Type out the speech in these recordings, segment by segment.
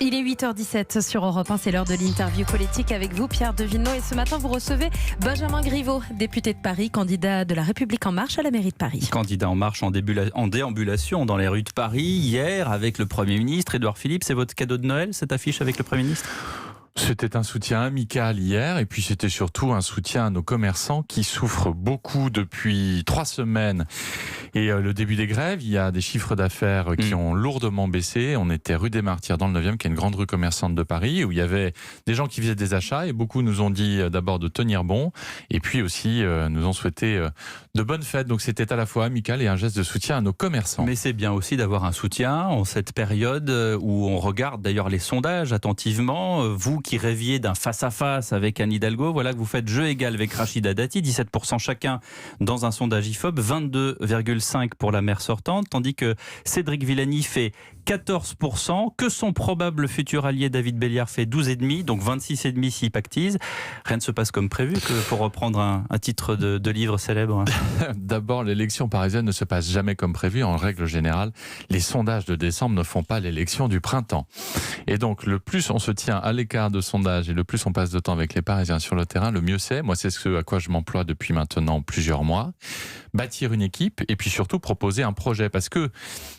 Il est 8h17 sur Europe 1, c'est l'heure de l'interview politique avec vous, Pierre de Villeneuve. Et ce matin, vous recevez Benjamin Griveaux, député de Paris, candidat de La République En Marche à la mairie de Paris. Candidat En Marche en déambulation dans les rues de Paris, hier, avec le Premier ministre, Édouard Philippe. C'est votre cadeau de Noël, cette affiche avec le Premier ministre ? C'était un soutien amical hier, et puis c'était surtout un soutien à nos commerçants qui souffrent beaucoup depuis 3 semaines. Et le début des grèves, il y a des chiffres d'affaires qui ont lourdement baissé. On était rue des Martyrs dans le 9e, qui est une grande rue commerçante de Paris, où il y avait des gens qui faisaient des achats, et beaucoup nous ont dit d'abord de tenir bon, et puis aussi nous ont souhaité de bonnes fêtes. Donc c'était à la fois amical et un geste de soutien à nos commerçants. Mais c'est bien aussi d'avoir un soutien en cette période où on regarde d'ailleurs les sondages attentivement. Vous qui rêviez d'un face-à-face avec Anne Hidalgo, voilà que vous faites jeu égal avec Rachida Dati, 17% chacun dans un sondage IFOP, 22,5% pour la maire sortante, tandis que Cédric Villani fait 14%, que son probable futur allié David Béliard fait 12,5%, donc 26,5% s'il pactise. Rien ne se passe comme prévu, pour reprendre un titre de livre célèbre. D'abord, l'élection parisienne ne se passe jamais comme prévu. En règle générale, les sondages de décembre ne font pas l'élection du printemps. Et donc, le plus on se tient à l'écart de sondages et le plus on passe de temps avec les Parisiens sur le terrain, le mieux c'est. Moi, c'est ce à quoi je m'emploie depuis maintenant plusieurs mois. Bâtir une équipe et puis surtout proposer un projet. Parce que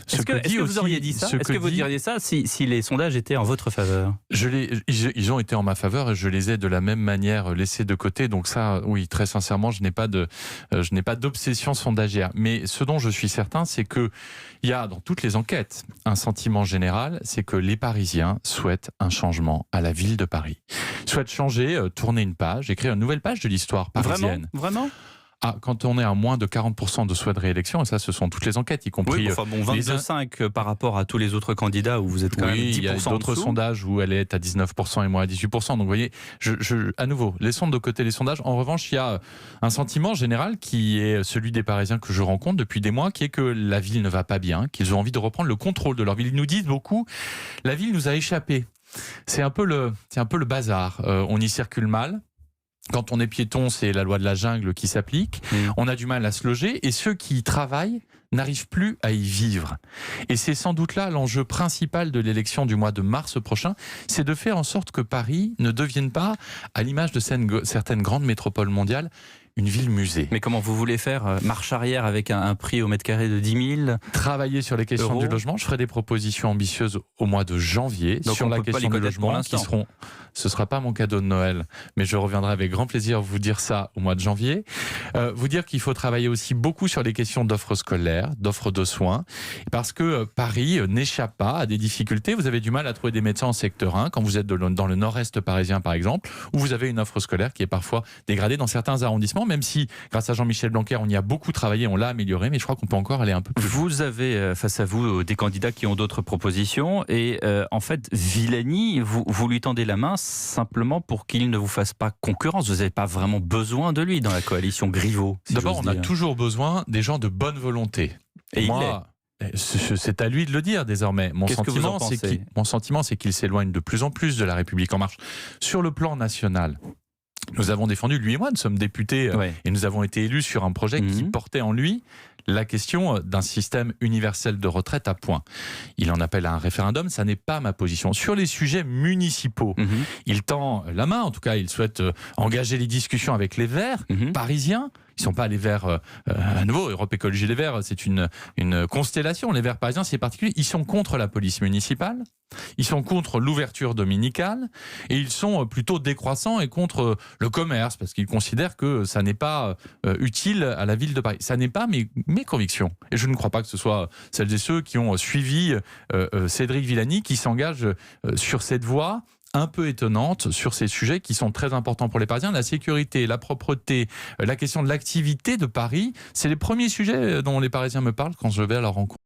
est-ce que vous auriez dit ça ? Est-ce que vous diriez ça si les sondages étaient en votre faveur ? Ils ont été en ma faveur et je les ai de la même manière laissés de côté. Donc ça, oui, très sincèrement, je n'ai pas d'obsession sondagière. Mais ce dont je suis certain, c'est que il y a dans toutes les enquêtes un sentiment général, c'est que les Parisiens souhaitent un changement à la ville de Paris. Souhaitent changer, tourner une page, écrire une nouvelle page de l'histoire parisienne. Vraiment ? Quand on est à moins de 40% de souhait de réélection, et ça, ce sont toutes les enquêtes, y compris... Oui, 22,5 par rapport à tous les autres candidats où vous êtes quand même 10% il y a d'autres sondages où elle est à 19% et moi à 18%. Donc vous voyez, à nouveau, laissons de côté les sondages. En revanche, il y a un sentiment général qui est celui des Parisiens que je rencontre depuis des mois, qui est que la ville ne va pas bien, qu'ils ont envie de reprendre le contrôle de leur ville. Ils nous disent beaucoup, la ville nous a échappé. C'est un peu le bazar. On y circule mal. Quand on est piéton, c'est la loi de la jungle qui s'applique. On a du mal à se loger et ceux qui y travaillent n'arrivent plus à y vivre. Et c'est sans doute là l'enjeu principal de l'élection du mois de mars prochain, c'est de faire en sorte que Paris ne devienne pas, à l'image de certaines grandes métropoles mondiales, une ville-musée. Mais comment vous voulez faire ? Marche arrière avec un prix au mètre carré de 10 000 ? Travailler sur les questions du logement. Je ferai des propositions ambitieuses au mois de janvier. Donc sur la question du logement qui seront... Ce ne sera pas mon cadeau de Noël, mais je reviendrai avec grand plaisir vous dire ça au mois de janvier. Vous dire qu'il faut travailler aussi beaucoup sur les questions d'offres scolaires, d'offres de soins, parce que Paris n'échappe pas à des difficultés. Vous avez du mal à trouver des médecins en secteur 1 quand vous êtes dans le nord-est parisien, par exemple, où vous avez une offre scolaire qui est parfois dégradée dans certains arrondissements, même si, grâce à Jean-Michel Blanquer, on y a beaucoup travaillé, on l'a amélioré, mais je crois qu'on peut encore aller un peu plus loin. Vous avez face à vous des candidats qui ont d'autres propositions, et en fait, Villani, vous lui tendez la main simplement pour qu'il ne vous fasse pas concurrence. Vous n'avez pas vraiment besoin de lui dans la coalition Griveaux. D'abord, on a toujours besoin des gens de bonne volonté. Et moi, c'est à lui de le dire désormais. Mon sentiment, c'est qu'il s'éloigne de plus en plus de La République En Marche. Sur le plan national, nous avons défendu, lui et moi, nous sommes députés et nous avons été élus sur un projet qui portait en lui la question d'un système universel de retraite à points. Il en appelle à un référendum, ça n'est pas ma position. Sur les sujets municipaux, il tend la main, en tout cas il souhaite engager les discussions avec les Verts parisiens. Ils ne sont pas les Verts, à nouveau, Europe Écologie Les Verts, c'est une constellation. Les Verts parisiens, c'est particulier. Ils sont contre la police municipale, ils sont contre l'ouverture dominicale, et ils sont plutôt décroissants et contre le commerce, parce qu'ils considèrent que ça n'est pas utile à la ville de Paris. Ça n'est pas mes convictions. Et je ne crois pas que ce soit celles et ceux qui ont suivi Cédric Villani, qui s'engage sur cette voie un peu étonnante sur ces sujets qui sont très importants pour les Parisiens. La sécurité, la propreté, la question de l'activité de Paris, c'est les premiers sujets dont les Parisiens me parlent quand je vais à leur rencontre.